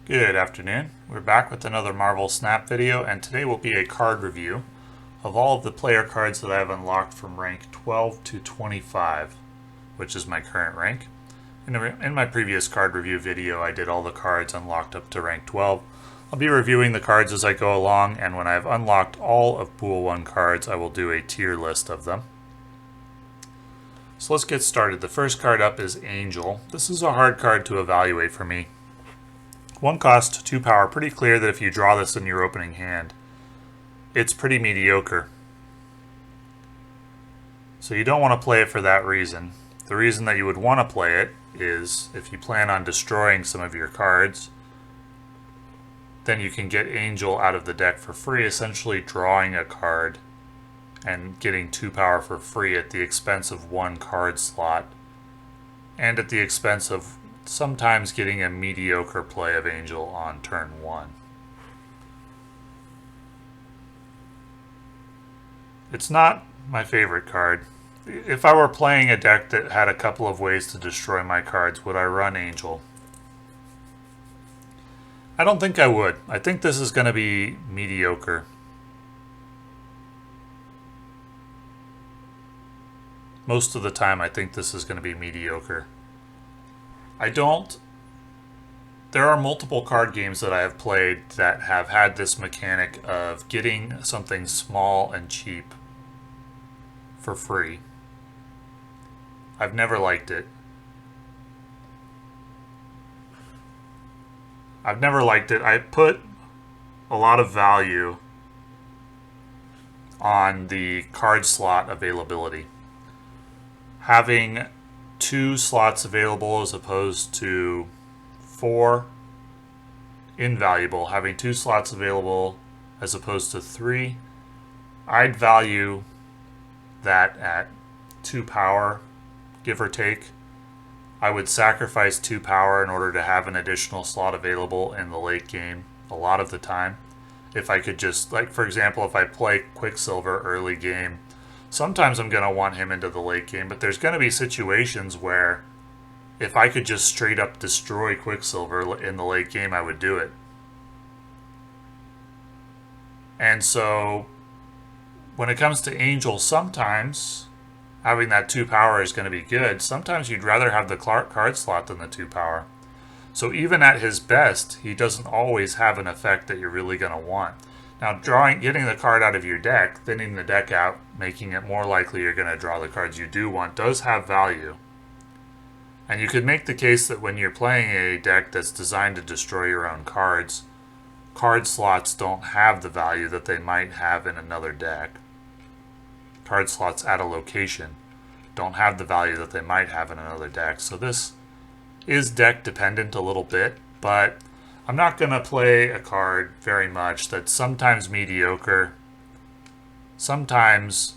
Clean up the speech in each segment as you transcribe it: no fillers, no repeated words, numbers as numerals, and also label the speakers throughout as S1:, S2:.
S1: Good afternoon. We're back with another Marvel Snap video, and today will be a card review of all of the player cards that I have unlocked from rank 12 to 25, which is my current rank. In my previous card review video, I did all the cards unlocked up to rank 12. I'll be reviewing the cards as I go along, and when I've unlocked all of Pool 1 cards, I will do a tier list of them. So let's get started. The first card up is Angel. This is a hard card to evaluate for me. 1 cost, 2 power. Pretty clear that if you draw this in your opening hand, it's pretty mediocre. So you don't want to play it for that reason. The reason that you would want to play it is if you plan on destroying some of your cards, then you can get Angel out of the deck for free, essentially drawing a card and getting 2 power for free at the expense of 1 card slot and at the expense of sometimes getting a mediocre play of Angel on turn 1. It's not my favorite card. If I were playing a deck that had a couple of ways to destroy my cards, would I run Angel? I don't think I would. I think this is going to be mediocre. Most of the time, I think this is going to be mediocre. There are multiple card games that I have played that have had this mechanic of getting something small and cheap for free. I've never liked it. I put a lot of value on the card slot availability. Having 2 slots available as opposed to 4, invaluable. Having 2 slots available as opposed to 3, I'd value that at 2 power, give or take. I would sacrifice 2 power in order to have an additional slot available in the late game a lot of the time. If I could just, like for example, if I play Quicksilver early game, sometimes I'm going to want him into the late game, but there's going to be situations where if I could just straight up destroy Quicksilver in the late game, I would do it. And so when it comes to Angel, sometimes having that 2 power is going to be good. Sometimes you'd rather have the card slot than the 2 power. So even at his best, he doesn't always have an effect that you're really going to want. Now, getting the card out of your deck, thinning the deck out, making it more likely you're going to draw the cards you do want, does have value. And you could make the case that when you're playing a deck that's designed to destroy your own cards, card slots don't have the value that they might have in another deck. Card slots at a location don't have the value that they might have in another deck. So this is deck dependent a little bit, but I'm not going to play a card very much that's sometimes mediocre, sometimes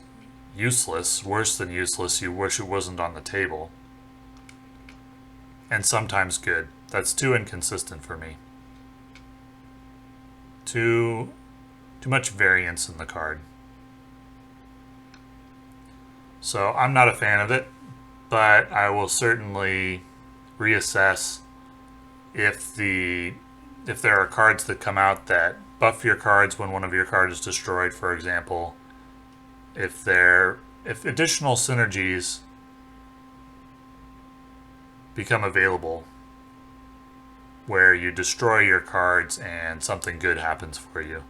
S1: useless, worse than useless, you wish it wasn't on the table, and sometimes good. That's too inconsistent for me. Too much variance in the card. So I'm not a fan of it, but I will certainly reassess if there are cards that come out that buff your cards when one of your cards is destroyed, for example. If additional synergies become available where you destroy your cards and something good happens for you.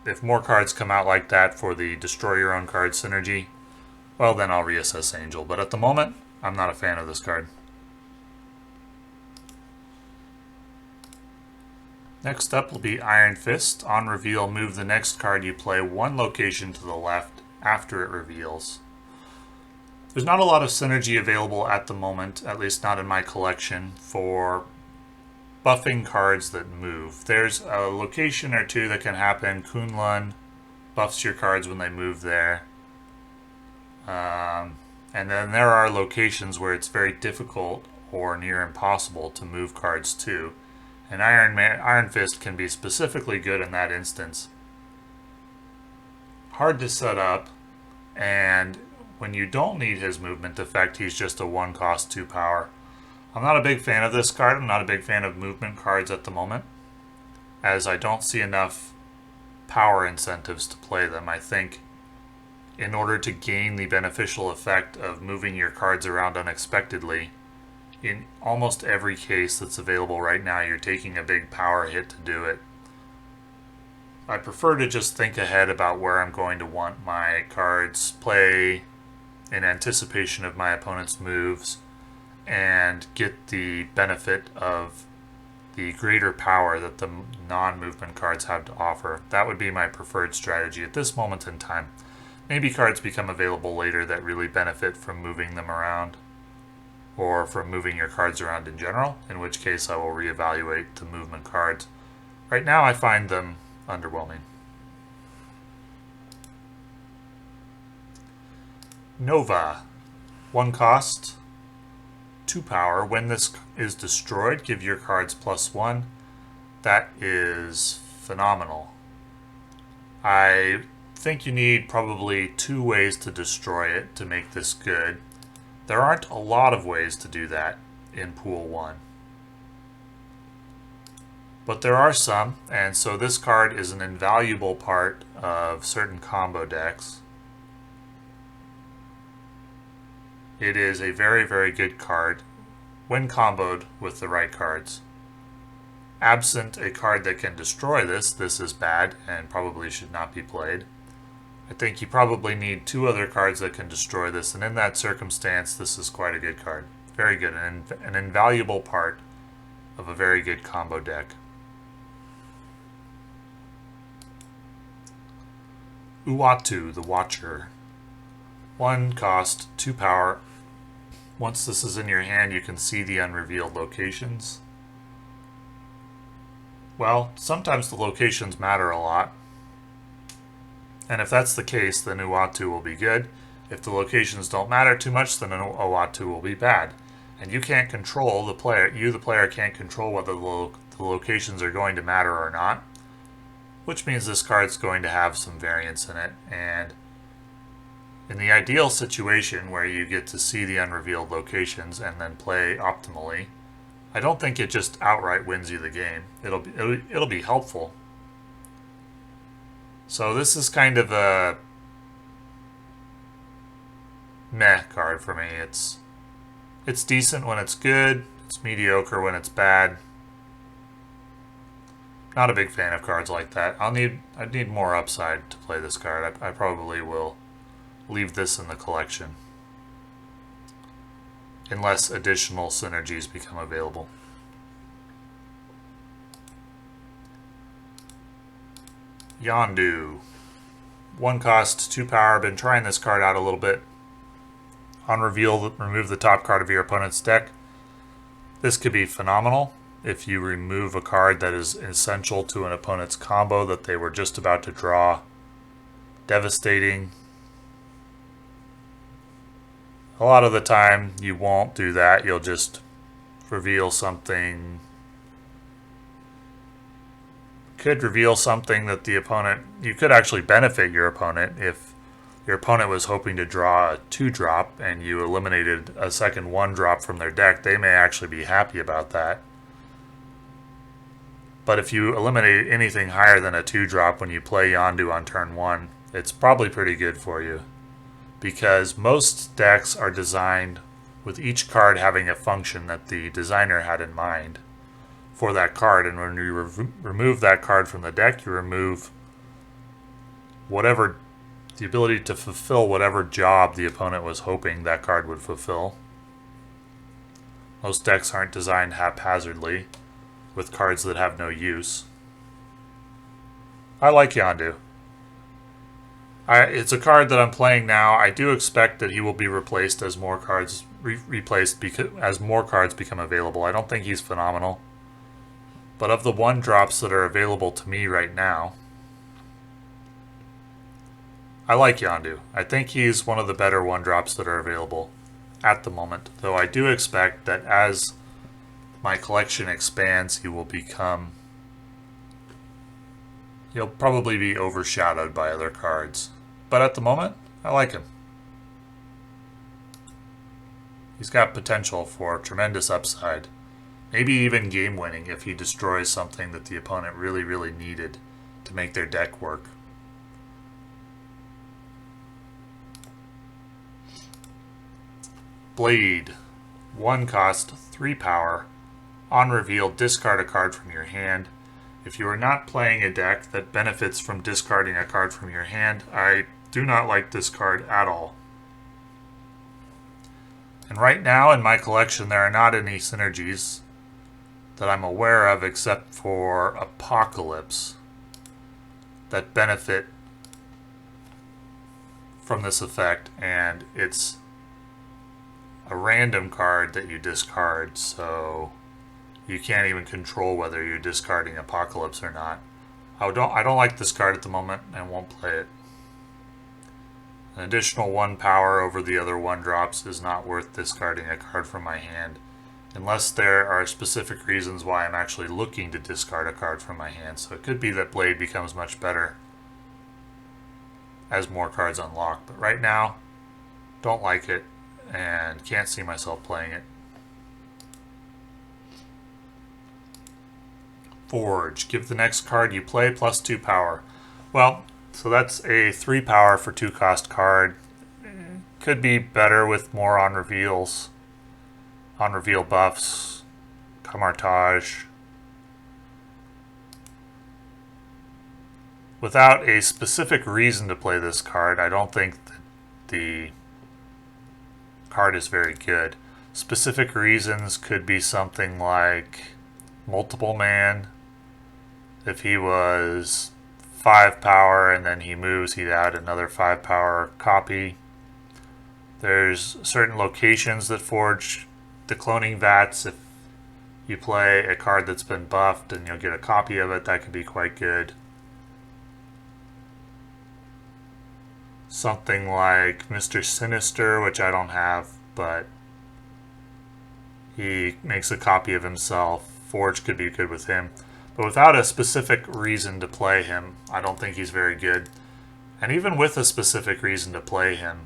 S1: If more cards come out like that for the destroy your own card synergy, well then I'll reassess Angel. But at the moment, I'm not a fan of this card. Next up will be Iron Fist. On reveal, move the next card you play 1 location to the left after it reveals. There's not a lot of synergy available at the moment, at least not in my collection, for buffing cards that move. There's a location or 2 that can happen. Kunlun buffs your cards when they move there. And then there are locations where it's very difficult or near impossible to move cards to. And Iron Fist can be specifically good in that instance. Hard to set up, and when you don't need his movement effect, he's just a 1 cost 2 power. I'm not a big fan of this card. I'm not a big fan of movement cards at the moment, as I don't see enough power incentives to play them. I think in order to gain the beneficial effect of moving your cards around unexpectedly, in almost every case that's available right now, you're taking a big power hit to do it. I prefer to just think ahead about where I'm going to want my cards play in anticipation of my opponent's moves and get the benefit of the greater power that the non-movement cards have to offer. That would be my preferred strategy at this moment in time. Maybe cards become available later that really benefit from moving them around, or from moving your cards around in general, in which case I will reevaluate the movement cards. Right now I find them underwhelming. Nova. 1 cost, 2 power. When this is destroyed, give your cards +1. That is phenomenal. I think you need probably 2 ways to destroy it to make this good. There aren't a lot of ways to do that in Pool 1. But there are some, and so this card is an invaluable part of certain combo decks. It is a very, very good card when comboed with the right cards. Absent a card that can destroy this, this is bad and probably should not be played. I think you probably need 2 other cards that can destroy this, and in that circumstance, this is quite a good card. Very good, an invaluable part of a very good combo deck. Uatu, the Watcher. 1 cost, 2 power. Once this is in your hand, you can see the unrevealed locations. Well, sometimes the locations matter a lot. And if that's the case, then Uatu will be good. If the locations don't matter too much, then Uatu will be bad. And you can't control the player. You, the player, can't control whether the locations are going to matter or not. Which means this card's going to have some variance in it. And in the ideal situation where you get to see the unrevealed locations and then play optimally, I don't think it just outright wins you the game. It'll be helpful. So this is kind of a meh card for me. It's decent when it's good. It's mediocre when it's bad. Not a big fan of cards like that. I'd need more upside to play this card. I probably will leave this in the collection unless additional synergies become available. Yondu. 1 cost, 2 power. Been trying this card out a little bit. On reveal, remove the top card of your opponent's deck. This could be phenomenal if you remove a card that is essential to an opponent's combo that they were just about to draw. Devastating. A lot of the time you won't do that. You'll just reveal something. Could reveal something that the opponent, you could actually benefit your opponent if your opponent was hoping to draw a 2-drop and you eliminated a second 1-drop from their deck. They may actually be happy about that. But if you eliminate anything higher than a 2-drop when you play Yondu on turn 1, it's probably pretty good for you. Because most decks are designed with each card having a function that the designer had in mind for that card. And when you remove that card from the deck, you remove the ability to fulfill whatever job the opponent was hoping that card would fulfill. Most decks aren't designed haphazardly with cards that have no use. I like Yondu. It's a card that I'm playing now. I do expect that he will be replaced as more cards as more cards become available. I don't think he's phenomenal. But of the 1-drops that are available to me right now, I like Yondu. I think he's one of the better 1-drops that are available at the moment. Though I do expect that as my collection expands, he'll probably be overshadowed by other cards. But at the moment, I like him. He's got potential for tremendous upside. Maybe even game winning if he destroys something that the opponent really, really needed to make their deck work. Blade. 1 cost, 3 power. On reveal, discard a card from your hand. If you are not playing a deck that benefits from discarding a card from your hand, I do not like this card at all. And right now in my collection there are not any synergies that I'm aware of except for Apocalypse that benefit from this effect, and it's a random card that you discard, so you can't even control whether you're discarding Apocalypse or not. I don't like this card at the moment and won't play it. An additional 1 power over the other 1 drops is not worth discarding a card from my hand, unless there are specific reasons why I'm actually looking to discard a card from my hand. So it could be that Blade becomes much better as more cards unlock, but right now, don't like it and can't see myself playing it. Forge. Give the next card you play plus 2 power. Well, so that's a 3 power for 2 cost card. Could be better with more on reveals. On reveal buffs. Camartage. Without a specific reason to play this card, I don't think that the card is very good. Specific reasons could be something like Multiple Man. If he was 5 power and then he moves, he'd add another 5 power copy. There's certain locations that forge the cloning vats. If you play a card that's been buffed and you'll get a copy of it, that could be quite good. Something like Mr. Sinister, which I don't have, but he makes a copy of himself. Forge could be good with him. But without a specific reason to play him, I don't think he's very good. And even with a specific reason to play him,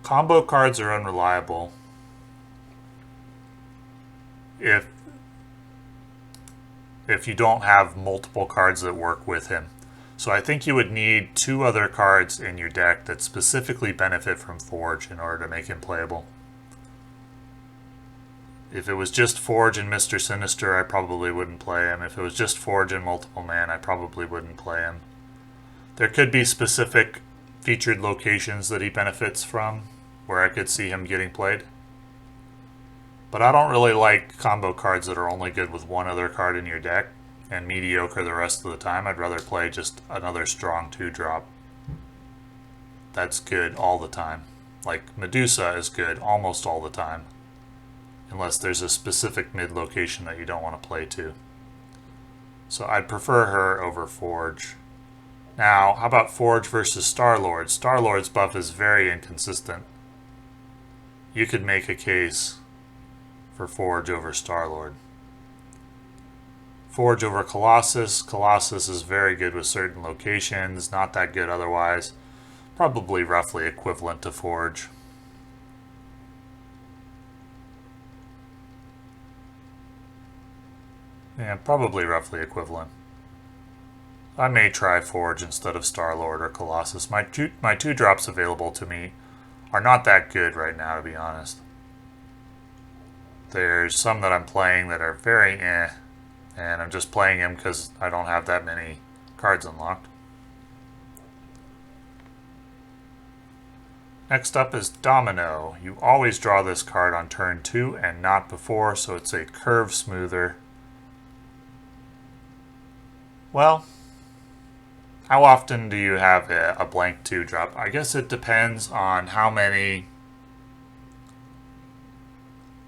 S1: combo cards are unreliable if you don't have multiple cards that work with him. So I think you would need 2 other cards in your deck that specifically benefit from Forge in order to make him playable. If it was just Forge and Mr. Sinister, I probably wouldn't play him. If it was just Forge and Multiple Man, I probably wouldn't play him. There could be specific featured locations that he benefits from where I could see him getting played. But I don't really like combo cards that are only good with 1 other card in your deck and mediocre the rest of the time. I'd rather play just another strong 2-drop that's good all the time. Like Medusa is good almost all the time, unless there's a specific mid location that you don't want to play to. So I'd prefer her over Forge. Now, how about Forge versus Star-Lord? Star-Lord's buff is very inconsistent. You could make a case for Forge over Star-Lord. Forge over Colossus. Colossus is very good with certain locations, not that good otherwise. Probably roughly equivalent to Forge. Yeah, probably roughly equivalent. I may try Forge instead of Star-Lord or Colossus. My two drops available to me are not that good right now, to be honest. There's some that I'm playing that are very and I'm just playing them because I don't have that many cards unlocked. Next up is Domino. You always draw this card on turn 2 and not before, so it's a curve smoother. Well, how often do you have a blank 2-drop? I guess it depends on how many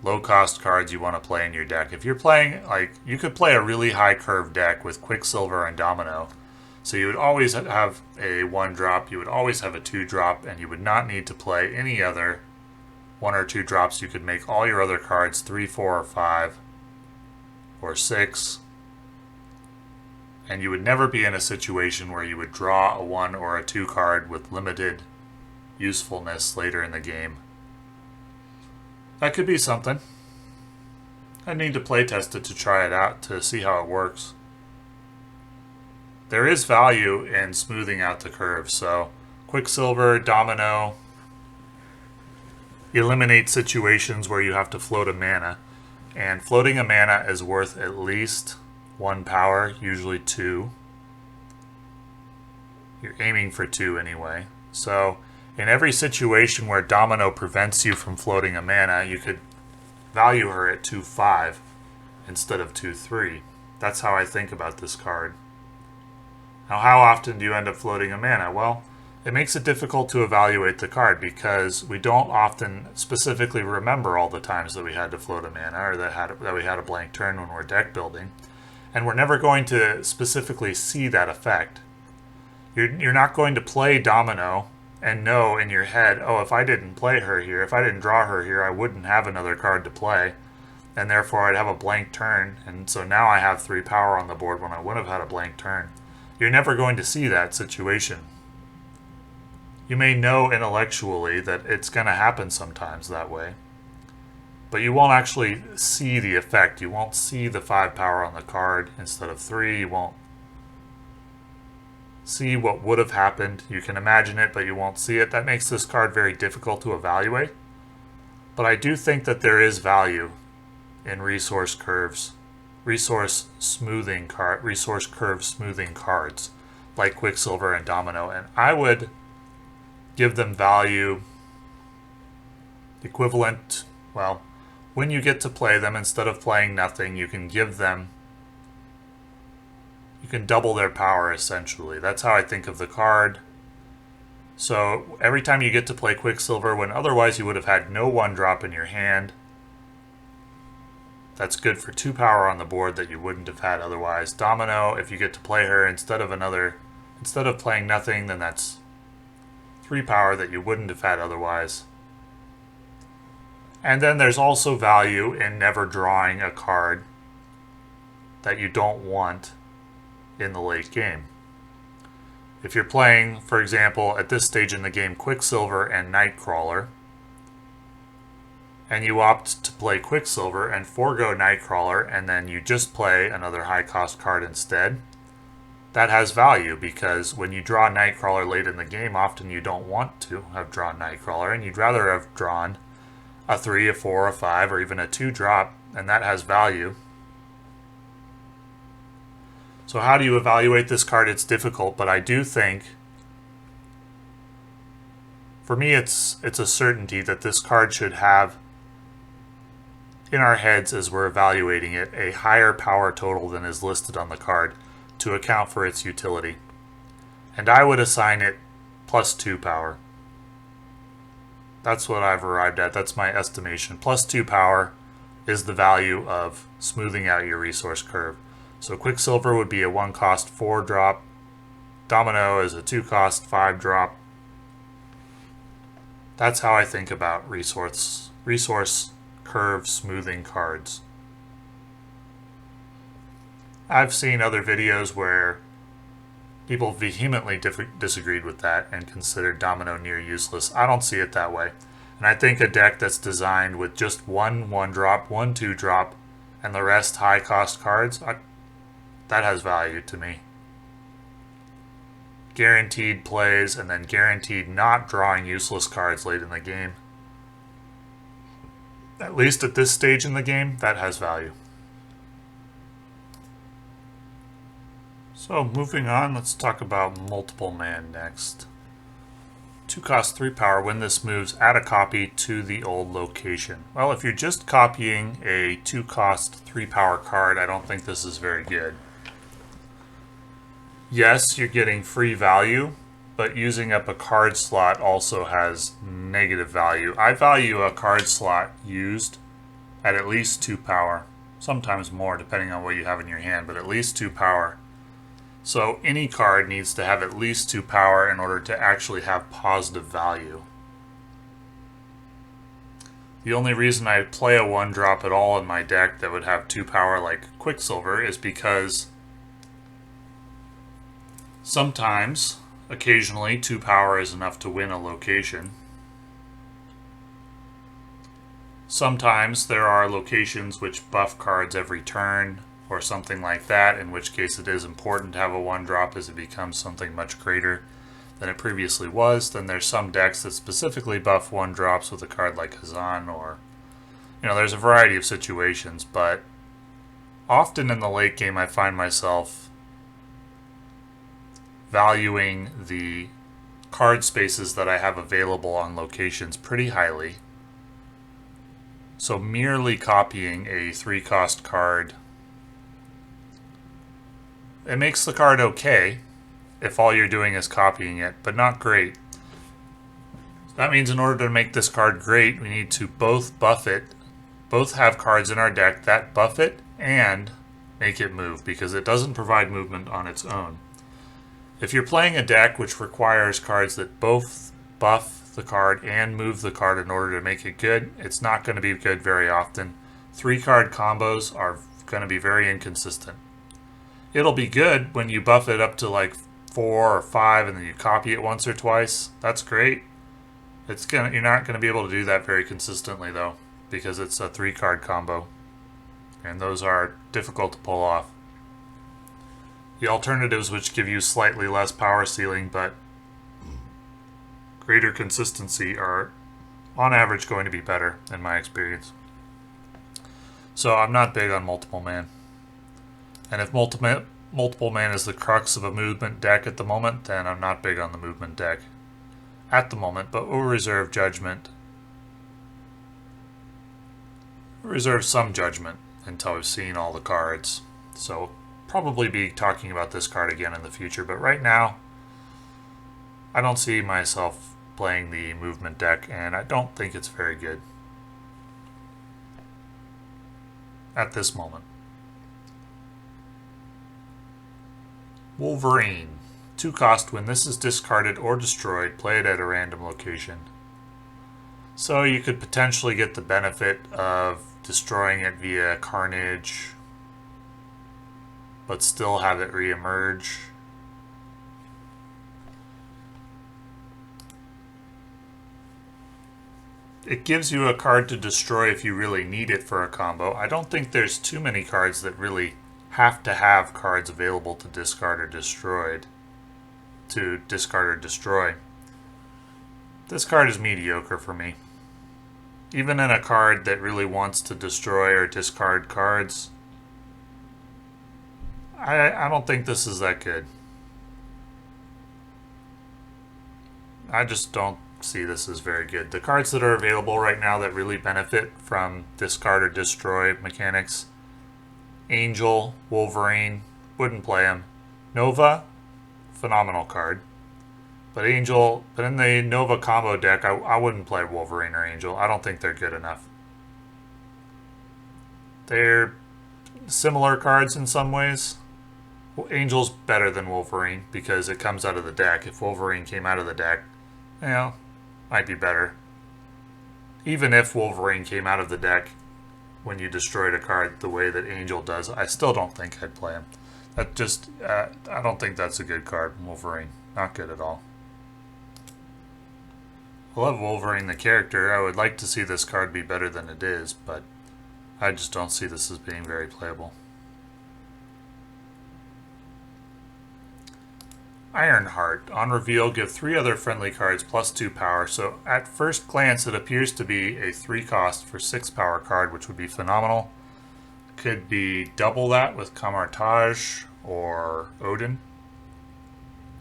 S1: low-cost cards you want to play in your deck. If you're playing, like, you could play a really high curve deck with Quicksilver and Domino. So you would always have a 1-drop, you would always have a 2-drop, and you would not need to play any other 1 or 2 drops. You could make all your other cards 3, 4, or 5, or 6. And you would never be in a situation where you would draw a 1 or a 2 card with limited usefulness later in the game. That could be something. I need to play test it to try it out to see how it works. There is value in smoothing out the curve, so Quicksilver, Domino eliminate situations where you have to float a mana. And floating a mana is worth at least 1 power, usually 2. You're aiming for 2 anyway. So in every situation where Domino prevents you from floating a mana, you could value her at 2/5 instead of 2/3. That's how I think about this card. Now, how often do you end up floating a mana? Well, it makes it difficult to evaluate the card because we don't often specifically remember all the times that we had to float a mana or that we had a blank turn when we're deck building. And we're never going to specifically see that effect. You're not going to play Domino and know in your head, oh, if I didn't play her here, if I didn't draw her here, I wouldn't have another card to play. And therefore I'd have a blank turn. And so now I have 3 power on the board when I wouldn't have had a blank turn. You're never going to see that situation. You may know intellectually that it's going to happen sometimes that way, but you won't actually see the effect. You won't see the 5 power on the card instead of 3. You won't see what would have happened. You can imagine it, but you won't see it. That makes this card very difficult to evaluate. But I do think that there is value in resource curves. Resource curve smoothing cards like Quicksilver and Domino, and I would give them value equivalent, well, when you get to play them, instead of playing nothing, you can double their power essentially. That's how I think of the card. So every time you get to play Quicksilver when otherwise you would have had no 1-drop in your hand, that's good for 2 power on the board that you wouldn't have had otherwise. Domino, if you get to play her instead of playing nothing, then that's 3 power that you wouldn't have had otherwise. And then there's also value in never drawing a card that you don't want in the late game. If you're playing, for example, at this stage in the game, Quicksilver and Nightcrawler, and you opt to play Quicksilver and forego Nightcrawler, and then you just play another high-cost card instead, that has value because when you draw Nightcrawler late in the game, often you don't want to have drawn Nightcrawler, and you'd rather have drawn a 3, a 4, a 5, or even a 2-drop, and that has value. So how do you evaluate this card? It's difficult, but I do think, for me, it's a certainty that this card should have, in our heads as we're evaluating it, a higher power total than is listed on the card to account for its utility. And I would assign it plus 2 power. That's what I've arrived at. That's my estimation. Plus 2 power is the value of smoothing out your resource curve. So Quicksilver would be a 1-cost 4-drop. Domino is a 2-cost 5-drop. That's how I think about resource curve smoothing cards. I've seen other videos where people vehemently disagreed with that and considered Domino near useless. I don't see it that way. And I think a deck that's designed with just 1 1-drop, 1 2-drop, and the rest high-cost cards, that has value to me. Guaranteed plays and then guaranteed not drawing useless cards late in the game. At least at this stage in the game, that has value. So moving on, let's talk about Multiple Man next. 2-cost 3 power. When this moves, add a copy to the old location. Well, if you're just copying a 2-cost 3 power card, I don't think this is very good. Yes, you're getting free value, but using up a card slot also has negative value. I value a card slot used at least 2 power, sometimes more depending on what you have in your hand, but at least 2 power. So any card needs to have at least 2 power in order to actually have positive value. The only reason I play a 1-drop at all in my deck that would have 2 power like Quicksilver is because sometimes, occasionally, 2 power is enough to win a location. Sometimes there are locations which buff cards every turn or something like that, in which case it is important to have a 1-drop as it becomes something much greater than it previously was. Then there's some decks that specifically buff 1-drops with a card like Hazan, or there's a variety of situations, but often in the late game I find myself valuing the card spaces that I have available on locations pretty highly. So merely copying a 3-cost card, it makes the card okay if all you're doing is copying it, but not great. That means in order to make this card great, we need to both buff it, both have cards in our deck that buff it and make it move, because it doesn't provide movement on its own. If you're playing a deck which requires cards that both buff the card and move the card in order to make it good, it's not going to be good very often. 3-card combos are going to be very inconsistent. It'll be good when you buff it up to like 4 or 5 and then you copy it once or twice. That's great. You're not going to be able to do that very consistently though, because it's a 3-card combo, and those are difficult to pull off. The alternatives, which give you slightly less power ceiling but greater consistency, are on average going to be better in my experience. So I'm not big on multiple man. And if multiple man is the crux of a movement deck at the moment, then I'm not big on the movement deck at the moment, but we'll reserve judgment. We'll reserve some judgment until we've seen all the cards. So probably be talking about this card again in the future, but right now I don't see myself playing the movement deck, and I don't think it's very good at this moment. Wolverine. 2-cost. When this is discarded or destroyed, play it at a random location. So you could potentially get the benefit of destroying it via Carnage, but still have it re-emerge. It gives you a card to destroy if you really need it for a combo. I don't think there's too many cards that really have to have cards available to discard or destroy. This card is mediocre for me. Even in a card that really wants to destroy or discard cards, I don't think this is that good. I just don't see this as very good. The cards that are available right now that really benefit from discard or destroy mechanics: Angel, Wolverine, wouldn't play him. Nova, phenomenal card. But in the Nova combo deck, I wouldn't play Wolverine or Angel. I don't think they're good enough. They're similar cards in some ways. Angel's better than Wolverine because it comes out of the deck. If Wolverine came out of the deck, might be better. Even if Wolverine came out of the deck when you destroyed a card the way that Angel does, I still don't think I'd play him. I don't think that's a good card, Wolverine. Not good at all. I love Wolverine the character. I would like to see this card be better than it is, but I just don't see this as being very playable. Ironheart. On reveal, give 3 other friendly cards +2 power. So at first glance, it appears to be a 3-cost for 6 power card, which would be phenomenal. Could be double that with Kamartaj or Odin.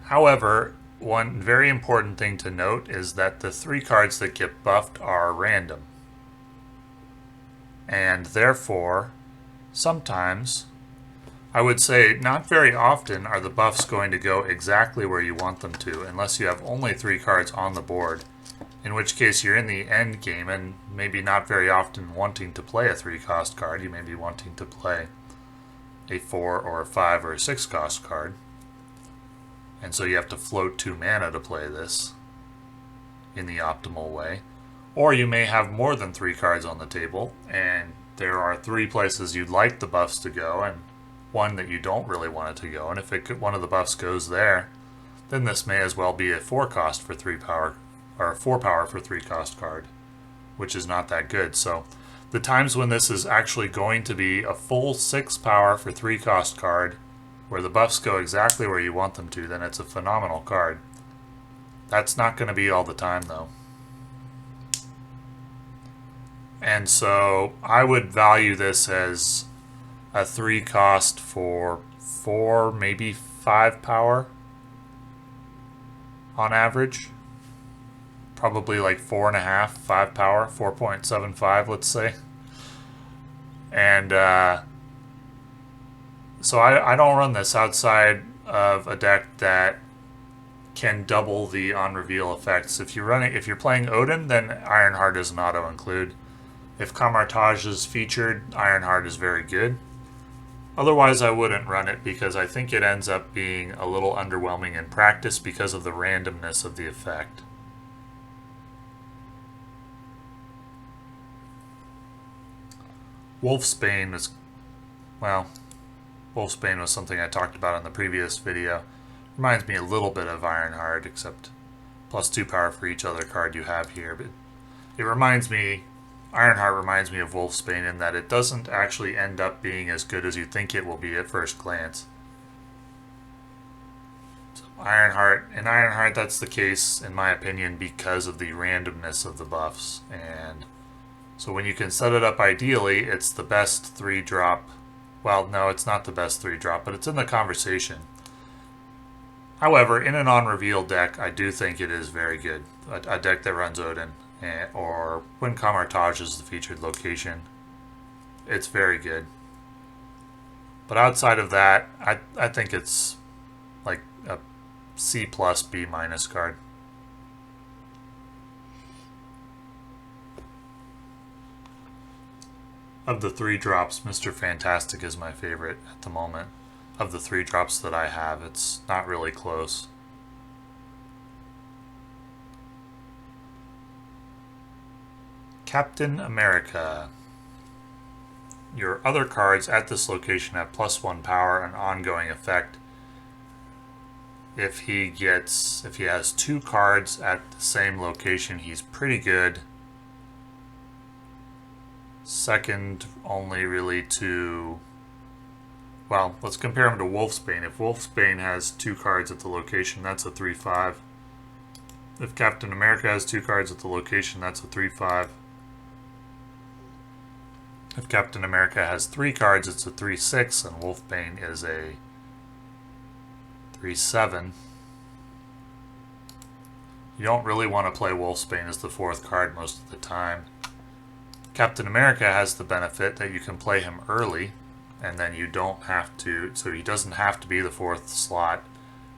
S1: However, one very important thing to note is that the 3 cards that get buffed are random. And therefore, sometimes, I would say not very often are the buffs going to go exactly where you want them to, unless you have only 3 cards on the board, in which case you're in the end game and maybe not very often wanting to play a 3-cost card. You may be wanting to play a 4 or a 5 or a 6-cost card. And so you have to float 2 mana to play this in the optimal way. Or you may have more than 3 cards on the table, and there are 3 places you'd like the buffs to go, and one that you don't really want it to go. And if one of the buffs goes there, then this may as well be a 4-cost for 3 power, or a 4 power for 3-cost card. which is not that good. So the times when this is actually going to be a full 6 power for 3 cost card, where the buffs go exactly where you want them to, then it's a phenomenal card. That's not going to be all the time though. And so I would value this as a 3 cost for 4, maybe 5 power on average. Probably like 4.5, 5 power, 4.75, let's say. And so I don't run this outside of a deck that can double the on reveal effects. If you're playing Odin, then Ironheart is an auto include. If Kamar-Taj is featured, Ironheart is very good. Otherwise, I wouldn't run it because I think it ends up being a little underwhelming in practice because of the randomness of the effect. Wolfsbane is, well, Wolfsbane was something I talked about in the previous video. Reminds me a little bit of Ironheart, except plus 2 power for each other card you have here. But it reminds me, Ironheart reminds me of Wolfsbane in that it doesn't actually end up being as good as you think it will be at first glance. So in Ironheart, that's the case, in my opinion, because of the randomness of the buffs. And so when you can set it up ideally, it's the best 3-drop. Well, no, it's not the best 3-drop, but it's in the conversation. However, in an on-reveal deck, I do think it is very good. A deck that runs Odin, or when Kamar-Taj is the featured location, it's very good. But outside of that, I think it's like a C+, B- card. Of the 3 drops, Mr. Fantastic is my favorite at the moment. Of the 3 drops that I have, it's not really close. Captain America. Your other cards at this location have +1 power and ongoing effect. If he has 2 cards at the same location, he's pretty good. Second only really to, well, let's compare him to Wolfsbane. If Wolfsbane has 2 cards at the location, that's a 3/5. If Captain America has 2 cards at the location, that's a 3/5. If Captain America has 3 cards, it's a 3/6, and Wolfsbane is a 3/7. You don't really want to play Wolfsbane as the 4th card most of the time. Captain America has the benefit that you can play him early, and then you don't have to, so he doesn't have to be the 4th slot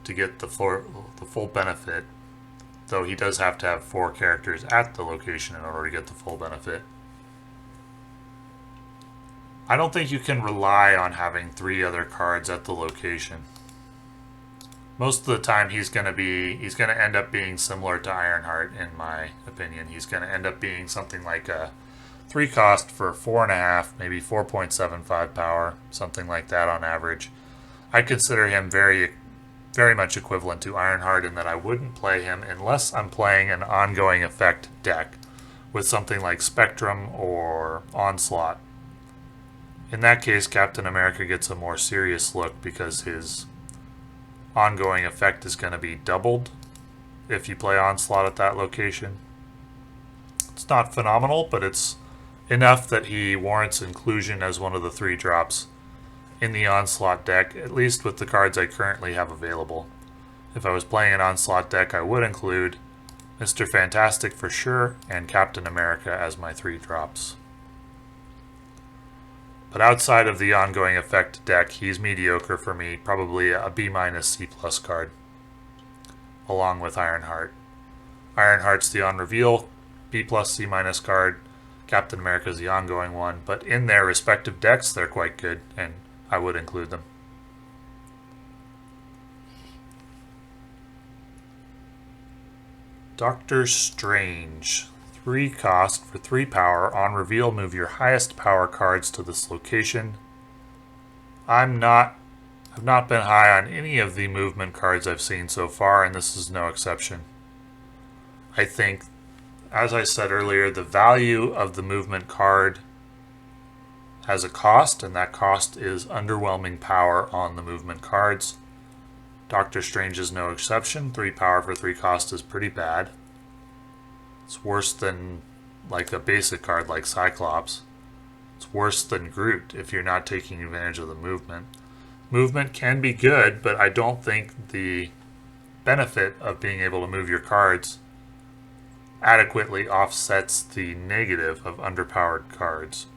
S1: to get the full benefit, though he does have to have 4 characters at the location in order to get the full benefit. I don't think you can rely on having 3 other cards at the location. Most of the time he's going to end up being similar to Ironheart, in my opinion. He's going to end up being something like a 3 cost for 4.5, maybe 4.75 power, something like that on average. I consider him very, very much equivalent to Ironheart in that I wouldn't play him unless I'm playing an ongoing effect deck with something like Spectrum or Onslaught. In that case, Captain America gets a more serious look because his ongoing effect is going to be doubled if you play Onslaught at that location. It's not phenomenal, but it's enough that he warrants inclusion as one of the 3 drops in the Onslaught deck, at least with the cards I currently have available. If I was playing an Onslaught deck, I would include Mr. Fantastic for sure, and Captain America as my 3 drops. But outside of the ongoing effect deck, he's mediocre for me, probably a B- C+ card, along with Ironheart. Ironheart's the on-reveal B+, C- card. Captain America's the ongoing one, but in their respective decks, they're quite good, and I would include them. Doctor Strange. 3 cost for 3 power. On reveal, move your highest power cards to this location. I've not been high on any of the movement cards I've seen so far, and this is no exception. I think as I said earlier, the value of the movement card has a cost, and that cost is underwhelming power on the movement cards. Doctor Strange is no exception. 3 power for 3 cost is pretty bad. It's worse than like a basic card like Cyclops. It's worse than Groot if you're not taking advantage of the movement. Movement can be good, but I don't think the benefit of being able to move your cards adequately offsets the negative of underpowered cards.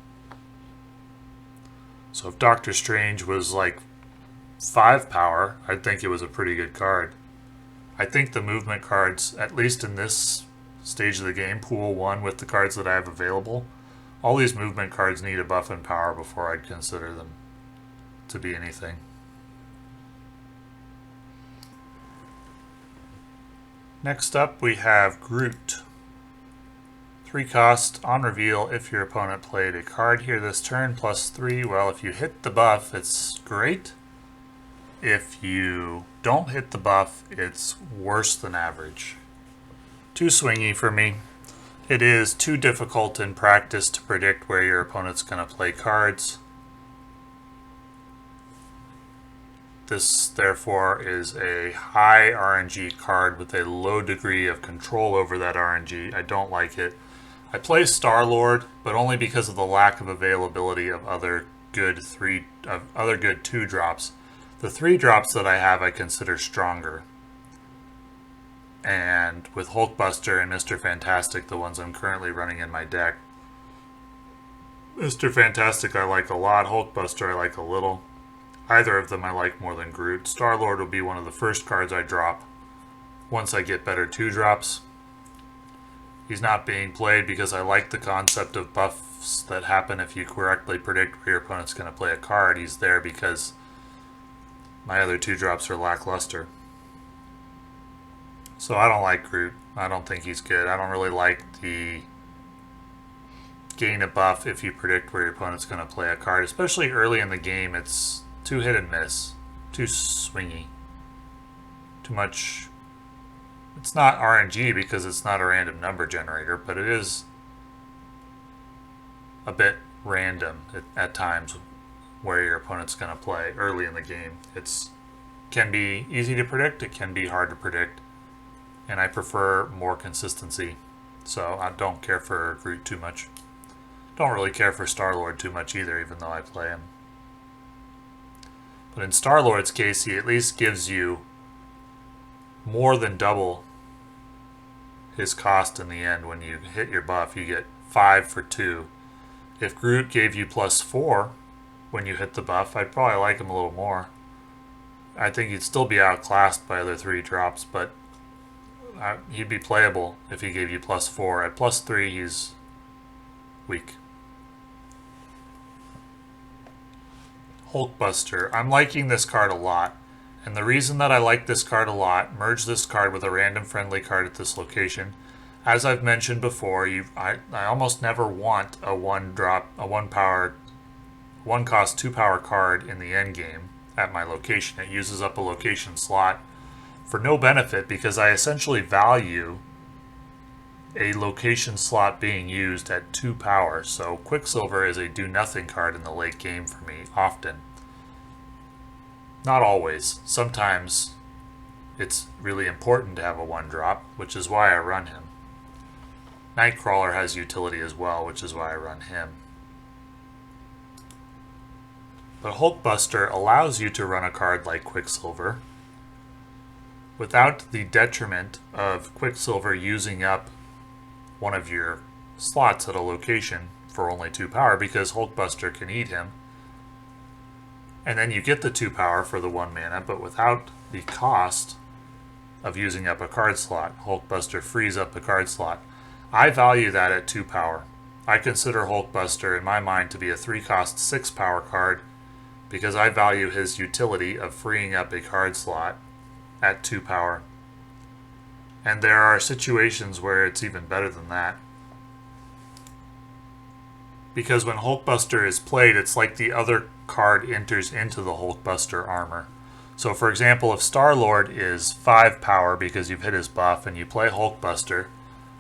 S1: So if Doctor Strange was like 5 power, I'd think it was a pretty good card. I think the movement cards, at least in this stage of the game, pool 1 with the cards that I have available, all these movement cards need a buff in power before I'd consider them to be anything. Next up we have Groot. 3 cost on reveal if your opponent played a card here this turn, +3. Well, if you hit the buff, it's great. If you don't hit the buff, it's worse than average. Too swingy for me. It is too difficult in practice to predict where your opponent's going to play cards. This, therefore, is a high RNG card with a low degree of control over that RNG. I don't like it. I play Star-Lord, but only because of the lack of availability of other good 2 drops. The 3 drops that I have I consider stronger. And with Hulkbuster and Mr. Fantastic, the ones I'm currently running in my deck, Mr. Fantastic I like a lot, Hulkbuster I like a little. Either of them I like more than Groot. Star-Lord will be one of the first cards I drop once I get better 2 drops. He's not being played because I like the concept of buffs that happen if you correctly predict where your opponent's going to play a card. He's there because my other 2 drops are lackluster. So I don't like Groot. I don't think he's good. I don't really like the gain a buff if you predict where your opponent's going to play a card. Especially early in the game, it's too hit and miss. Too swingy. Too much. It's not RNG because it's not a random number generator, but it is a bit random at times where your opponent's going to play early in the game. It can be easy to predict, it can be hard to predict, and I prefer more consistency. So I don't care for Groot too much. Don't really care for Star-Lord too much either, even though I play him. But in Star-Lord's case, he at least gives you more than double his cost in the end. When you hit your buff, you get 5 for 2. If Groot gave you +4 when you hit the buff, I'd probably like him a little more. I think he'd still be outclassed by other 3 drops, but he'd be playable if he gave you +4. At +3, he's weak. Hulkbuster. I'm liking this card a lot. And the reason that I like this card a lot, merge this card with a random friendly card at this location. As I've mentioned before, I almost never want a 1 cost 2 power card in the end game at my location. It uses up a location slot for no benefit because I essentially value a location slot being used at 2 power. So Quicksilver is a do nothing card in the late game for me often. Not always. Sometimes it's really important to have a 1 drop, which is why I run him. Nightcrawler has utility as well, which is why I run him. But Hulkbuster allows you to run a card like Quicksilver without the detriment of Quicksilver using up one of your slots at a location for only 2 power, because Hulkbuster can eat him. And then you get the 2 power for the 1 mana, but without the cost of using up a card slot. Hulkbuster frees up the card slot. I value that at 2 power. I consider Hulkbuster in my mind to be a 3 cost 6 power card because I value his utility of freeing up a card slot at 2 power. And there are situations where it's even better than that. Because when Hulkbuster is played, it's like the other card enters into the Hulkbuster armor. So for example, if Star-Lord is 5 power because you've hit his buff and you play Hulkbuster,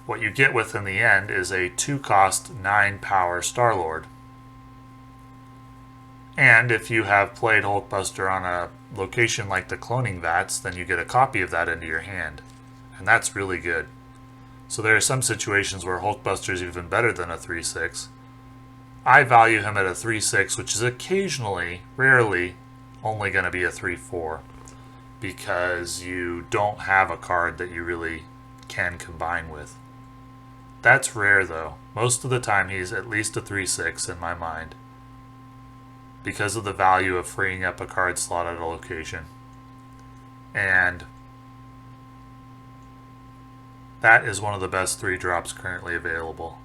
S1: what you get with in the end is a 2-cost 9-power Star-Lord. And if you have played Hulkbuster on a location like the cloning vats, then you get a copy of that into your hand. And that's really good. So there are some situations where Hulkbuster is even better than a 3/6. I value him at a 3/6, which is occasionally, rarely, only going to be a 3/4. Because you don't have a card that you really can combine with. That's rare though. Most of the time he's at least a 3/6 in my mind, because of the value of freeing up a card slot at a location. And that is one of the best 3-drops currently available,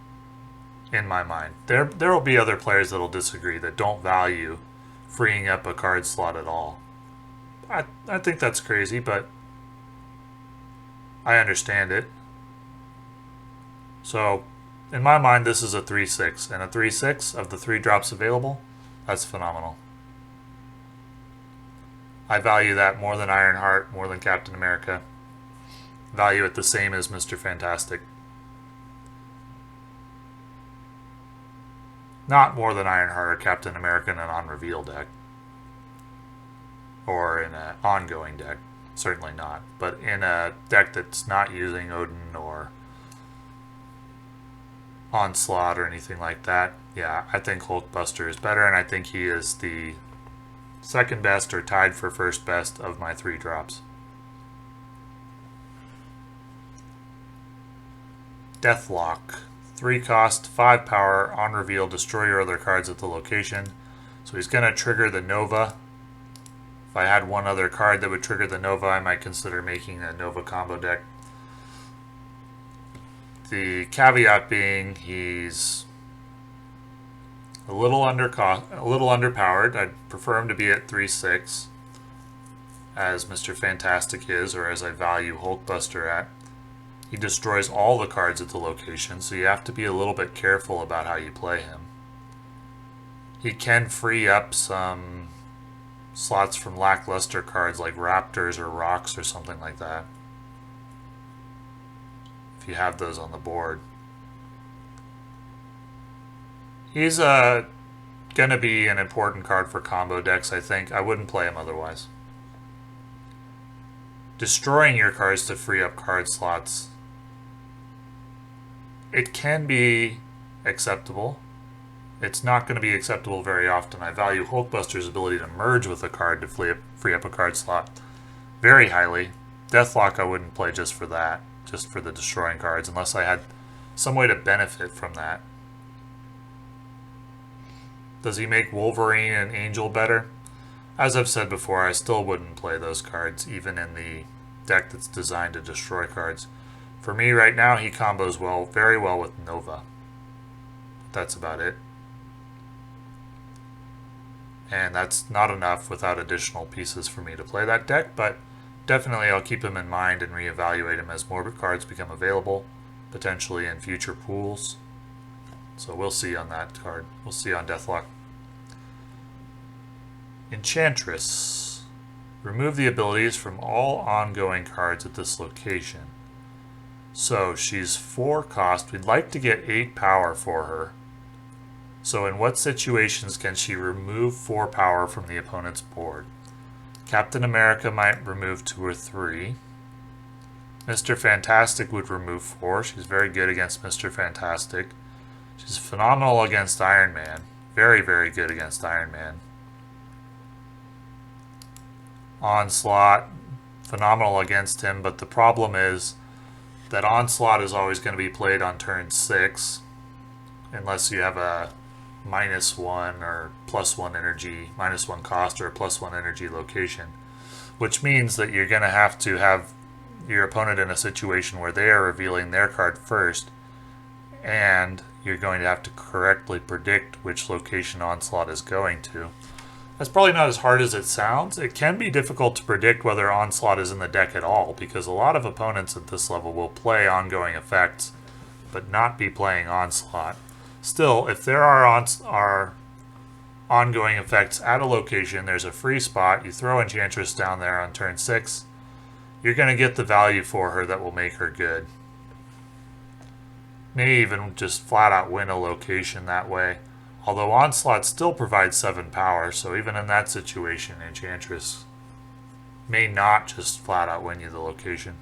S1: in my mind. There will be other players that will disagree, that don't value freeing up a card slot at all. I think that's crazy, but I understand it. So, in my mind, this is a 3/6, and a 3/6 of the 3-drops available, that's phenomenal. I value that more than Ironheart, more than Captain America. Value it the same as Mr. Fantastic. Not more than Ironheart or Captain America in an on-reveal deck. Or in an ongoing deck. Certainly not. But in a deck that's not using Odin or Onslaught or anything like that, yeah, I think Hulkbuster is better, and I think he is the second best or tied for first best of my 3-drops. Deathlock. 3-cost, 5-power, on reveal, destroy your other cards at the location. So he's going to trigger the Nova. If I had one other card that would trigger the Nova, I might consider making a Nova combo deck. The caveat being he's a little underpowered. I'd prefer him to be at 3/6, as Mr. Fantastic is, or as I value Hulkbuster at. He destroys all the cards at the location, so you have to be a little bit careful about how you play him. He can free up some slots from lackluster cards like Raptors or Rocks or something like that, if you have those on the board. He's going to be an important card for combo decks, I think. I wouldn't play him otherwise. Destroying your cards to free up card slots, it can be acceptable. It's not going to be acceptable very often. I value Hulkbuster's ability to merge with a card to free up a card slot very highly. Deathlock I wouldn't play just for that, just for the destroying cards, unless I had some way to benefit from that. Does he make Wolverine and Angel better? As I've said before, I still wouldn't play those cards, even in the deck that's designed to destroy cards. For me right now, he combos very well with Nova. That's about it. And that's not enough without additional pieces for me to play that deck, but definitely I'll keep him in mind and reevaluate him as more cards become available, potentially in future pools. So we'll see on that card. We'll see on Deathlock. Enchantress. Remove the abilities from all ongoing cards at this location. So she's 4 cost. We'd like to get 8 power for her. So in what situations can she remove 4 power from the opponent's board? Captain America might remove 2 or 3. Mr. Fantastic would remove 4. She's very good against Mr. Fantastic. She's phenomenal against Iron Man. Very, very good against Iron Man. Onslaught, phenomenal against him, but the problem is that Onslaught is always going to be played on turn 6, unless you have a -1 or +1 energy, -1 cost or a +1 energy location, which means that you're going to have your opponent in a situation where they are revealing their card first, and you're going to have to correctly predict which location Onslaught is going to. That's probably not as hard as it sounds. It can be difficult to predict whether Onslaught is in the deck at all, because a lot of opponents at this level will play ongoing effects, but not be playing Onslaught. Still, if there are ongoing effects at a location, there's a free spot, you throw Enchantress down there on turn 6, you're going to get the value for her that will make her good. may even just flat out win a location that way. Although Onslaught still provides 7 power, so even in that situation, Enchantress may not just flat out win you the location.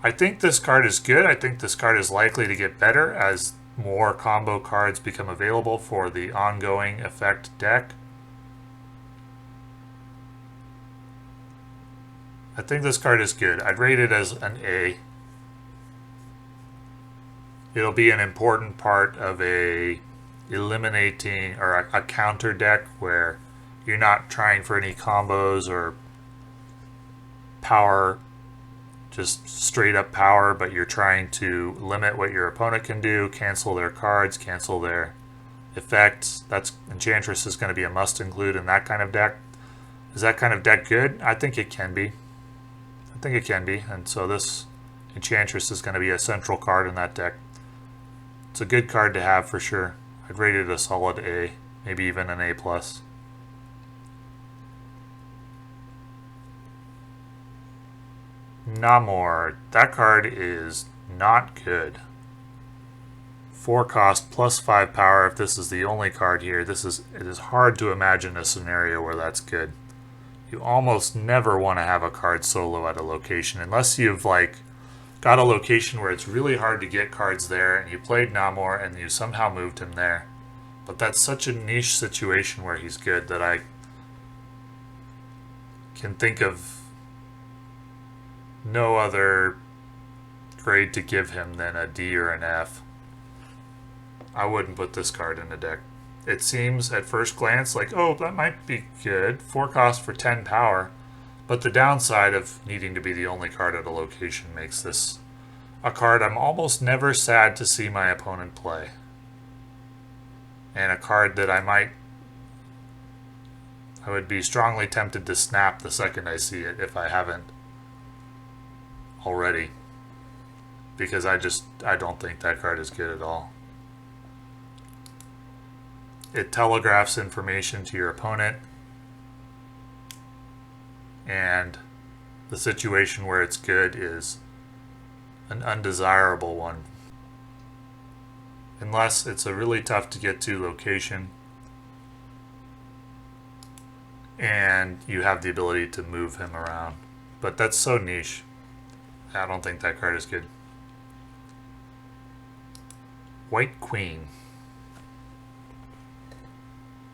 S1: I think this card is good. I think this card is likely to get better as more combo cards become available for the ongoing effect deck. I think this card is good. I'd rate it as an A. It'll be an important part of a eliminating or a counter deck where you're not trying for any combos or power, just straight up power, but you're trying to limit what your opponent can do, cancel their cards, cancel their effects. That's Enchantress is going to be a must include in that kind of deck. Is that kind of deck good? I think it can be. I think it can be, and so this Enchantress is going to be a central card in that deck. It's a good card to have for sure. I'd rate it a solid A, maybe even an A+. Namor. That card is not good. 4 cost plus 5 power. If this is the only card here, it is hard to imagine a scenario where that's good. You almost never want to have a card solo at a location unless you've got a location where it's really hard to get cards there and you played Namor and you somehow moved him there. But that's such a niche situation where he's good that I can think of no other grade to give him than a D or an F. I wouldn't put this card in a deck. It seems at first glance like, oh, that might be good. 4 cost for 10 power. But the downside of needing to be the only card at a location makes this a card I'm almost never sad to see my opponent play. And a card that I would be strongly tempted to snap the second I see it if I haven't already. Because I don't think that card is good at all. It telegraphs information to your opponent, and the situation where it's good is an undesirable one. Unless it's a really tough to get to location and you have the ability to move him around. But that's so niche. I don't think that card is good. White Queen.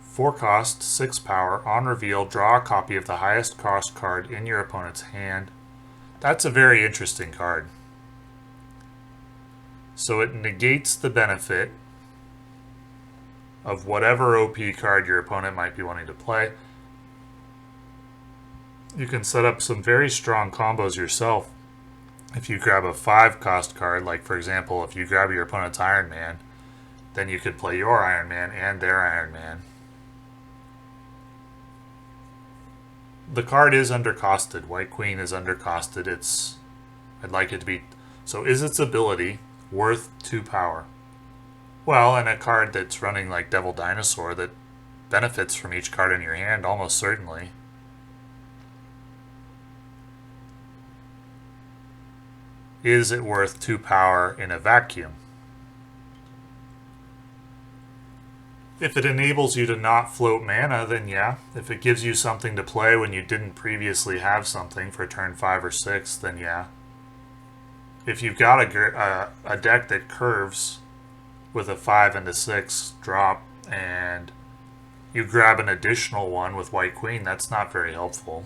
S1: 4 cost, 6 power. On reveal, draw a copy of the highest cost card in your opponent's hand. That's a very interesting card. So it negates the benefit of whatever OP card your opponent might be wanting to play. You can set up some very strong combos yourself. If you grab a 5 cost card, like for example, if you grab your opponent's Iron Man, then you could play your Iron Man and their Iron Man. The card is undercosted. White Queen is undercosted. I'd like it to be. So is its ability worth 2 power? Well, and a card that's running like Devil Dinosaur that benefits from each card in your hand, almost certainly. Is it worth 2 power in a vacuum? If it enables you to not float mana, then yeah. If it gives you something to play when you didn't previously have something for turn 5 or 6, then yeah. If you've got a deck that curves with a 5 and a 6 drop and you grab an additional one with White Queen, that's not very helpful.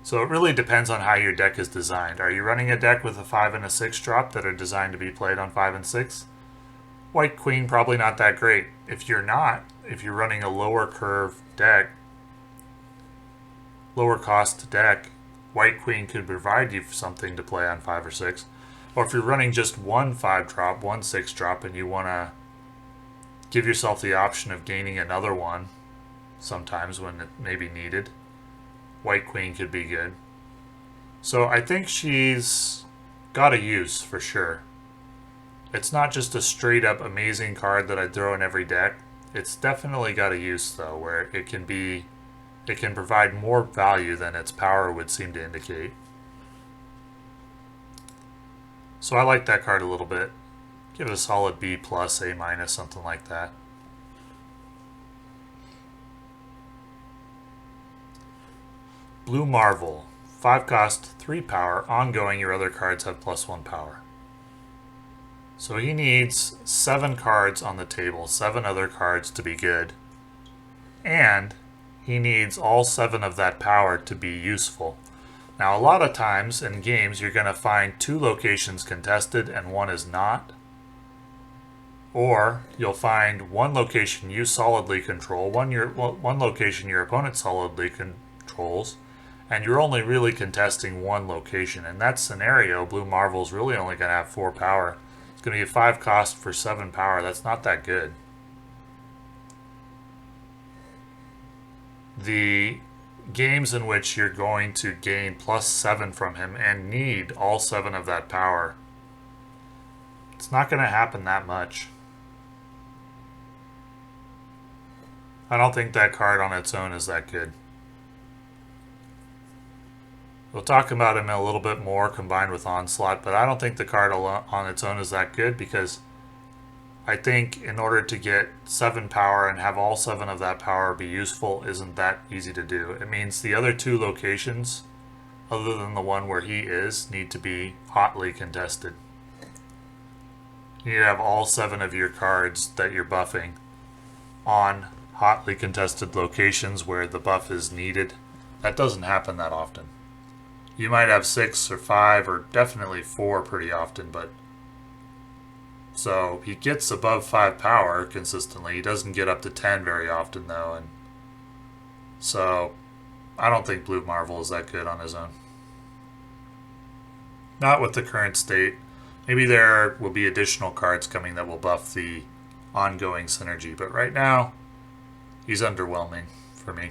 S1: So it really depends on how your deck is designed. Are you running a deck with a 5 and a 6 drop that are designed to be played on 5 and 6? White Queen, probably not that great. If you're running a lower curve deck, lower cost deck, White Queen could provide you something to play on 5 or 6. Or if you're running just one 5 drop, one 6 drop, and you want to give yourself the option of gaining another one sometimes when it may be needed, White Queen could be good. So I think she's got a use for sure. It's not just a straight up amazing card that I'd throw in every deck. It's definitely got a use though, where it can provide more value than its power would seem to indicate. So I like that card a little bit. Give it a solid B plus, A minus, something like that. Blue Marvel. 5 cost, 3 power. Ongoing, your other cards have +1 power. So he needs 7 cards on the table, 7 other cards to be good. And he needs all 7 of that power to be useful. Now, a lot of times in games, you're going to find 2 locations contested and 1 is not. Or you'll find 1 location you solidly control, one location your opponent solidly controls, and you're only really contesting 1 location. In that scenario, Blue Marvel's really only going to have 4 power. It's going to be a 5 cost for 7 power. That's not that good. The games in which you're going to gain +7 from him and need all 7 of that power, it's not going to happen that much. I don't think that card on its own is that good. We'll talk about him a little bit more combined with Onslaught, but I don't think the card on its own is that good because I think in order to get 7 power and have all 7 of that power be useful isn't that easy to do. It means the other 2 locations, other than the one where he is, need to be hotly contested. You need to have all 7 of your cards that you're buffing on hotly contested locations where the buff is needed. That doesn't happen that often. You might have 6 or 5 or definitely 4 pretty often, but so he gets above 5 power consistently. He doesn't get up to 10 very often though, and so I don't think Blue Marvel is that good on his own. Not with the current state. Maybe there will be additional cards coming that will buff the ongoing synergy, but right now he's underwhelming for me.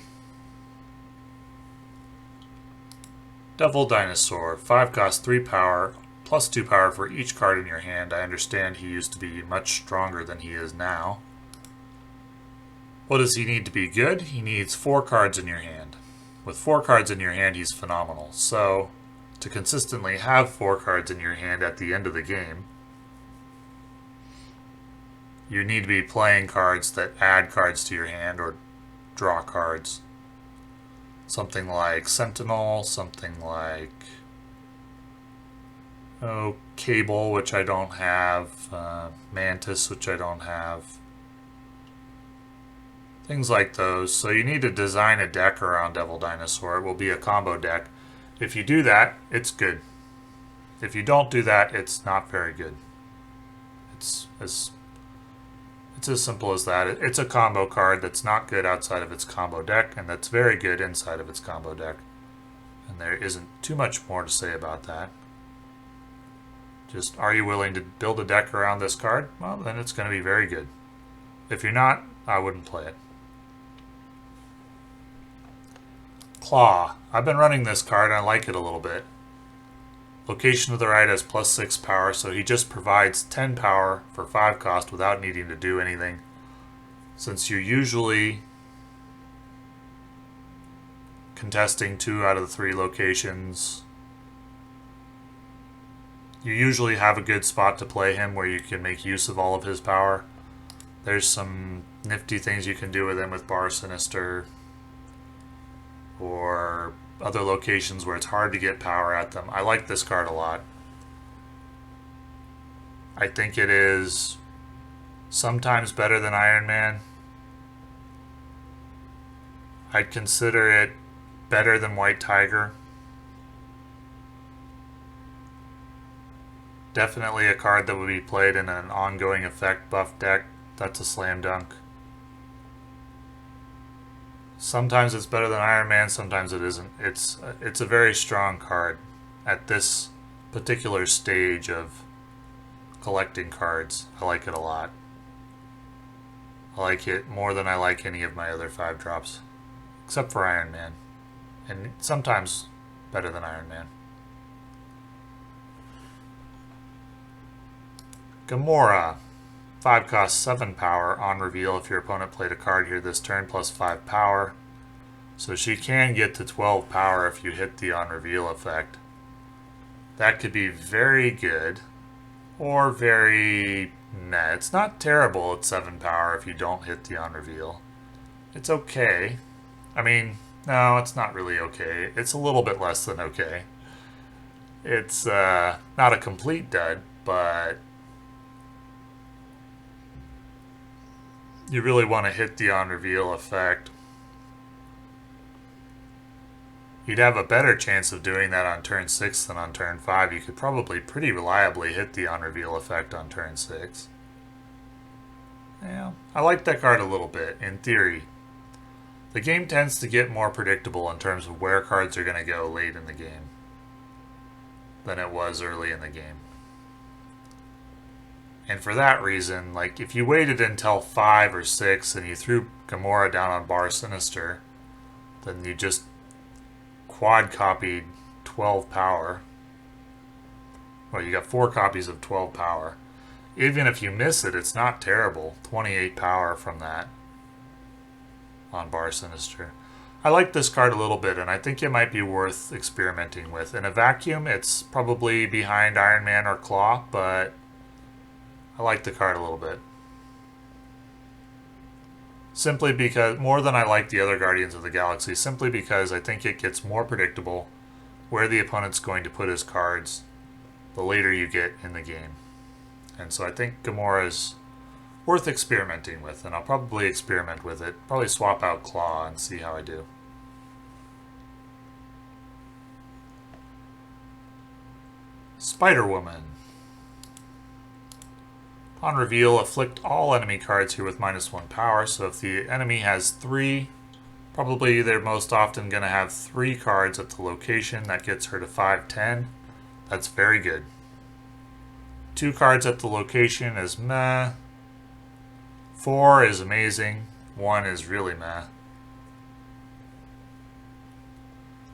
S1: Devil Dinosaur. 5 cost, 3 power, +2 power for each card in your hand. I understand he used to be much stronger than he is now. What does he need to be good? He needs 4 cards in your hand. With 4 cards in your hand, he's phenomenal. So, to consistently have 4 cards in your hand at the end of the game, you need to be playing cards that add cards to your hand or draw cards. Something like Sentinel, something like Cable, which I don't have, Mantis, which I don't have. Things like those. So you need to design a deck around Devil Dinosaur. It will be a combo deck. If you do that, it's good. If you don't do that, it's not very good. It's as simple as that. It's a combo card that's not good outside of its combo deck, and that's very good inside of its combo deck. And there isn't too much more to say about that. Just, are you willing to build a deck around this card? Well, then it's going to be very good. If you're not, I wouldn't play it. Claw. I've been running this card, and I like it a little bit. Location to the right has +6 power, so he just provides 10 power for 5 cost without needing to do anything. Since you're usually contesting 2 out of the 3 locations, you usually have a good spot to play him where you can make use of all of his power. There's some nifty things you can do with him with Bar Sinister or other locations where it's hard to get power at them. I like this card a lot. I think it is sometimes better than Iron Man. I'd consider it better than White Tiger. Definitely a card that would be played in an ongoing effect buff deck. That's a slam dunk. Sometimes it's better than Iron Man, sometimes it isn't. It's a very strong card at this particular stage of collecting cards. I like it a lot. I like it more than I like any of my other 5 drops, except for Iron Man, and sometimes better than Iron Man. Gamora. 5 cost, 7 power. On reveal, if your opponent played a card here this turn, +5 power. So she can get to 12 power if you hit the on reveal effect. That could be very good or very Nah, it's not terrible at 7 power if you don't hit the on reveal. It's okay. I mean, no, it's not really okay. It's a little bit less than okay. It's not a complete dud, but you really want to hit the on reveal effect. You'd have a better chance of doing that on turn 6 than on turn 5. You could probably pretty reliably hit the on reveal effect on turn 6. Yeah, I like that card a little bit, in theory. The game tends to get more predictable in terms of where cards are going to go late in the game than it was early in the game. And for that reason, like, if you waited until 5 or 6 and you threw Gamora down on Bar Sinister, then you just quad copied 12 power. Well, you got 4 copies of 12 power. Even if you miss it, it's not terrible. 28 power from that on Bar Sinister. I like this card a little bit, and I think it might be worth experimenting with. In a vacuum, it's probably behind Iron Man or Claw, but I like the card a little bit. Simply because, more than I like the other Guardians of the Galaxy, simply because I think it gets more predictable where the opponent's going to put his cards the later you get in the game. And so I think Gamora is worth experimenting with, and I'll probably experiment with it. Probably swap out Claw and see how I do. Spider-Woman. On reveal, afflict all enemy cards here with -1 power. So if the enemy has 3, probably they're most often going to have 3 cards at the location. That gets her to 5/10. That's very good. 2 cards at the location is meh. 4 is amazing. 1 is really meh.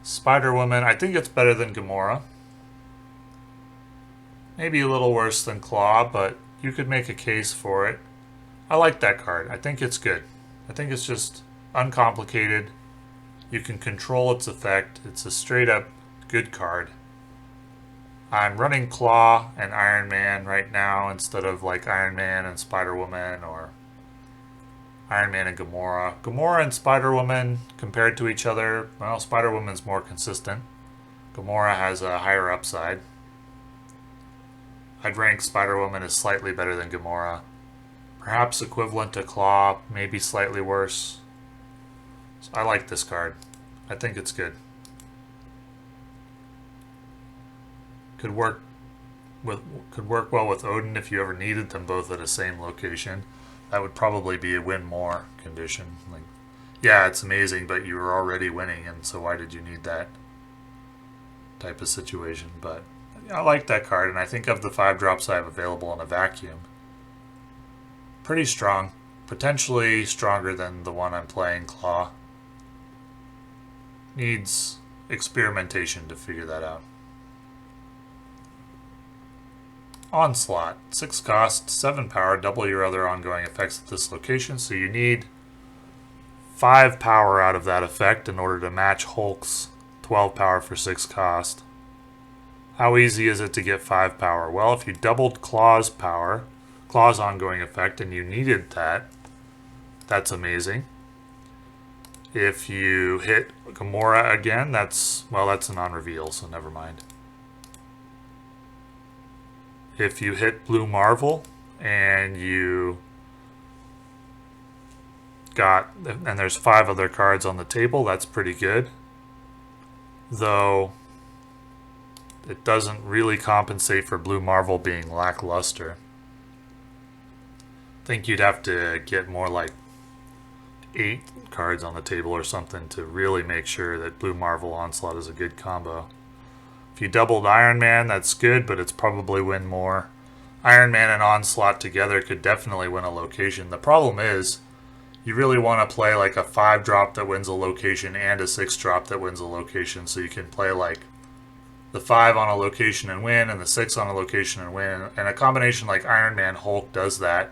S1: Spider-Woman, I think it's better than Gamora. Maybe a little worse than Claw, but you could make a case for it. I like that card. I think it's good. I think it's just uncomplicated. You can control its effect. It's a straight up good card. I'm running Claw and Iron Man right now instead of like Iron Man and Spider-Woman or Iron Man and Gamora. Gamora and Spider-Woman compared to each other, well, Spider-Woman's more consistent. Gamora has a higher upside. I'd rank Spider-Woman as slightly better than Gamora. Perhaps equivalent to Claw, maybe slightly worse. So I like this card. I think it's good. Could work well with Odin if you ever needed them both at the same location. That would probably be a win more condition. Like, yeah, it's amazing, but you were already winning, and so why did you need that type of situation? But I like that card, and I think of the 5 drops I have available in a vacuum, pretty strong. Potentially stronger than the one I'm playing, Claw. Needs experimentation to figure that out. Onslaught. 6 cost, 7 power, double your other ongoing effects at this location, so you need 5 power out of that effect in order to match Hulk's 12 power for 6 cost. How easy is it to get 5 power? Well, if you doubled Claw's power, Claw's ongoing effect, and you needed that, that's amazing. If you hit Gamora again, that's a non-reveal, so never mind. If you hit Blue Marvel and you and there's 5 other cards on the table, that's pretty good. Though it doesn't really compensate for Blue Marvel being lackluster. I think you'd have to get more like 8 cards on the table or something to really make sure that Blue Marvel Onslaught is a good combo. If you doubled Iron Man, that's good, but it's probably win more. Iron Man and Onslaught together could definitely win a location. The problem is, you really want to play like a 5 drop that wins a location and a 6 drop that wins a location, so you can play like the 5 on a location and win, and the 6 on a location and win. And a combination like Iron Man Hulk does that.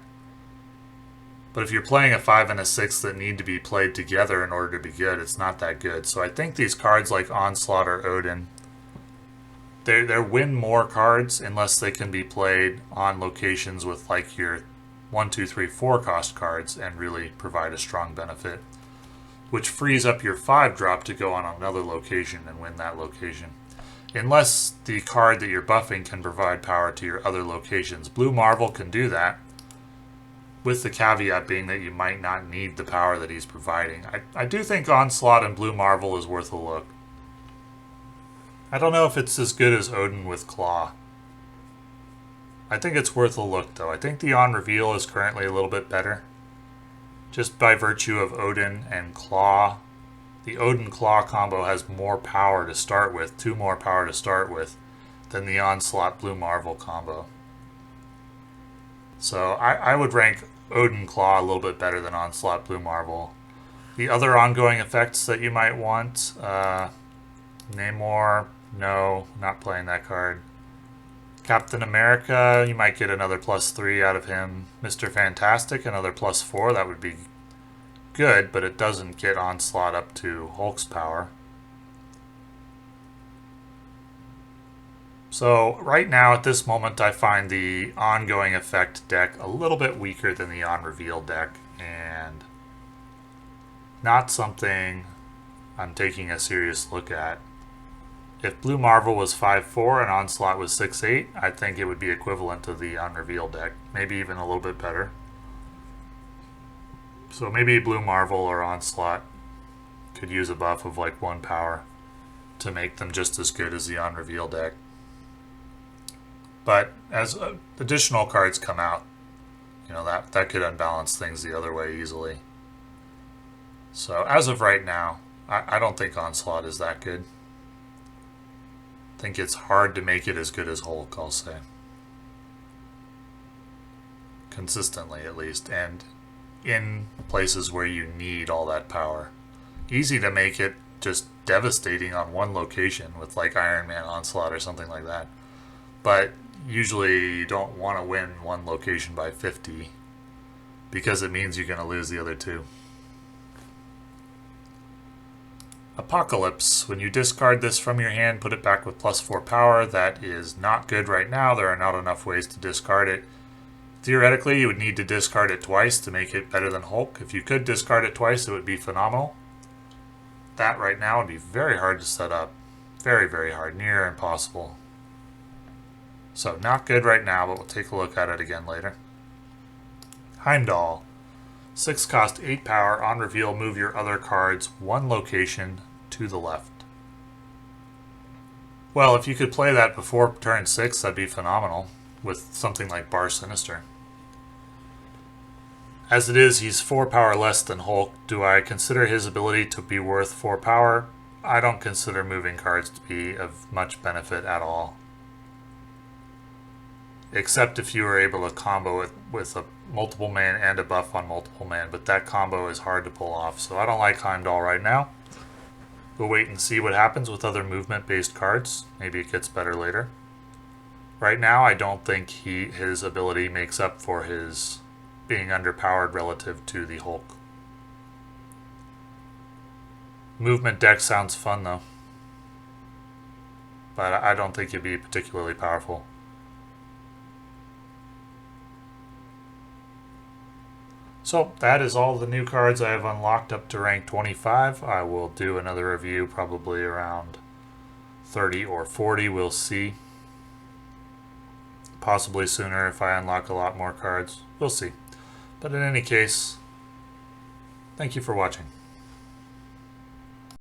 S1: But if you're playing a 5 and a 6 that need to be played together in order to be good, it's not that good. So I think these cards like Onslaught or Odin they win more cards unless they can be played on locations with like your 1, 2, 3, 4 cost cards and really provide a strong benefit, which frees up your 5 drop to go on another location and win that location. Unless the card that you're buffing can provide power to your other locations. Blue Marvel can do that, with the caveat being that you might not need the power that he's providing. I do think Onslaught and Blue Marvel is worth a look. I don't know if it's as good as Odin with Claw. I think it's worth a look, though. I think the on reveal is currently a little bit better. Just by virtue of Odin and Claw. The Odin Claw combo has more power to start with, 2 more power to start with, than the Onslaught Blue Marvel combo. So I would rank Odin Claw a little bit better than Onslaught Blue Marvel. The other ongoing effects that you might want, Namor, no, not playing that card. Captain America, you might get another +3 out of him. Mr. Fantastic, another +4, that would be good, but it doesn't get Onslaught up to Hulk's power. So right now at this moment I find the ongoing effect deck a little bit weaker than the on reveal deck, and not something I'm taking a serious look at. If Blue Marvel was 5-4 and Onslaught was 6-8, I think it would be equivalent to the on reveal deck, maybe even a little bit better. So maybe Blue Marvel or Onslaught could use a buff of like 1 power to make them just as good as the on reveal deck. But as additional cards come out, you know, that could unbalance things the other way easily. So as of right now, I don't think Onslaught is that good. I think it's hard to make it as good as Hulk, I'll say. Consistently, at least, and in places where you need all that power. Easy to make it just devastating on one location with like Iron Man Onslaught or something like that. But usually you don't want to win one location by 50 because it means you're going to lose the other 2. Apocalypse. When you discard this from your hand, put it back with +4 power. That is not good right now. There are not enough ways to discard it. Theoretically, you would need to discard it twice to make it better than Hulk. If you could discard it twice, it would be phenomenal. That right now would be very hard to set up. Very, very hard. Near impossible. So, not good right now, but we'll take a look at it again later. Heimdall. 6 cost, 8 power. On reveal, move your other cards 1 location to the left. Well, if you could play that before turn 6, that'd be phenomenal with something like Bar Sinister. As it is, he's 4 power less than Hulk. Do I consider his ability to be worth 4 power? I don't consider moving cards to be of much benefit at all. Except if you were able to combo it with a multiple man and a buff on multiple man, but that combo is hard to pull off, so I don't like Heimdall right now. We'll wait and see what happens with other movement-based cards. Maybe it gets better later. Right now, I don't think his ability makes up for his being underpowered relative to the Hulk. Movement deck sounds fun, though. But I don't think it'd be particularly powerful. So that is all the new cards I have unlocked up to rank 25. I will do another review probably around 30 or 40. We'll see. Possibly sooner if I unlock a lot more cards. We'll see. But in any case, thank you for watching.